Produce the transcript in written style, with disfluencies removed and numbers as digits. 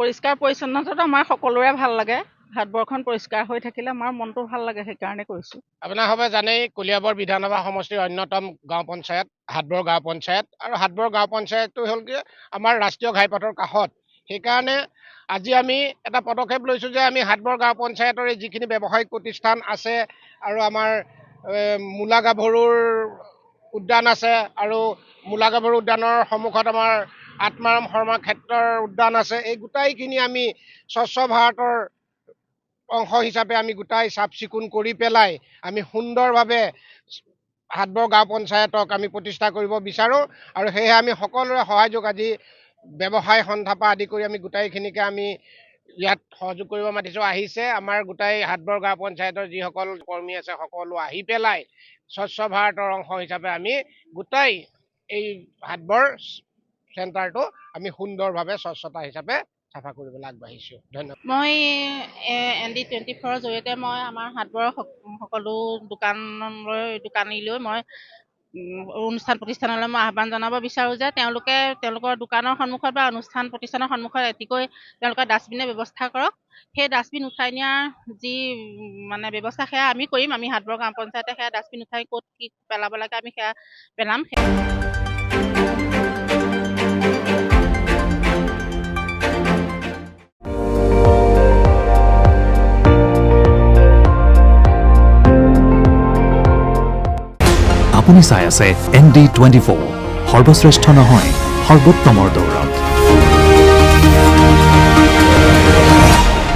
পৰিষ্কাৰ পৰিচ্ছন্নতাটো আমাৰ সকলোৰে ভাল লাগে। হাটবৰখন পৰিষ্কাৰ হৈ থাকিলে আমাৰ মনটো ভাল লাগে, সেইকাৰণে কৰিছোঁ। আপোনাৰ সবে জানেই কলিয়াবৰ বিধানসভা সমষ্টিৰ অন্যতম গাঁও পঞ্চায়ত হাটবৰ গাঁও পঞ্চায়ত, আৰু হাটবৰ গাঁও পঞ্চায়তটো হ'ল কি আমাৰ ৰাষ্ট্ৰীয় ঘাইপথৰ কাষত। সেইকাৰণে আজি আমি এটা পদক্ষেপ লৈছোঁ যে আমি হাটবৰ গাঁও পঞ্চায়তৰ যিখিনি ব্যৱসায়িক প্ৰতিষ্ঠান আছে আৰু আমাৰ মূলা গাভৰুৰ উদ্যান আছে, আৰু মূলা গাভৰু উদ্যানৰ সন্মুখত আমাৰ আত্মাৰাম শৰ্মা ক্ষেত্ৰৰ উদ্যান আছে, এই গোটাইখিনি আমি স্বচ্ছ ভাৰতৰ অংশ হিচাপে আমি গোটাই চাফ চিকুণ কৰি পেলাই আমি সুন্দৰভাৱে হাটবৰ গাঁও পঞ্চায়তক আমি প্ৰতিষ্ঠা কৰিব বিচাৰোঁ। আৰু সেয়েহে আমি সকলোৰে সহযোগ আজি ব্যৱসায় সন্থাৰ পৰা আদি কৰি আমি গোটাইখিনিকে আমি ইয়াত সহযোগ কৰিব মাতিছোঁ। আহিছে আমাৰ গোটাই হাটবৰ গাঁও পঞ্চায়তৰ যিসকল কৰ্মী আছে সকলো আহি পেলাই স্বচ্ছ ভাৰতৰ অংশ হিচাপে আমি গোটাই এই হাটবৰ চেণ্টাৰটো আমি সুন্দৰভাৱে স্বচ্ছতা হিচাপে চাফা কৰিবলৈ আগবাঢ়িছোঁ। ধন্যবাদ। মই ND24ৰ জৰিয়তে মই আমাৰ হাটবৰৰ সকলো দোকানীলৈ মই অনুষ্ঠান প্ৰতিষ্ঠানলৈ মই আহ্বান জনাব বিচাৰোঁ যে তেওঁলোকৰ দোকানৰ সন্মুখত বা অনুষ্ঠান প্ৰতিষ্ঠানৰ সন্মুখত এটিকৈ তেওঁলোকে ডাষ্টবিনৰ ব্যৱস্থা কৰক। সেই ডাষ্টবিন উঠাই নিয়াৰ যি মানে ব্যৱস্থা সেয়া আমি কৰিম। আমি হাটবৰ গাঁও পঞ্চায়তে সেয়া ডাষ্টবিন উঠাই ক'ত কি পেলাব লাগে আমি সেয়া পেলাম। আপুনি চাই আছে ND24, সৰ্বশ্ৰেষ্ঠ নহয় সৰ্বোত্তমৰ দৌৰত।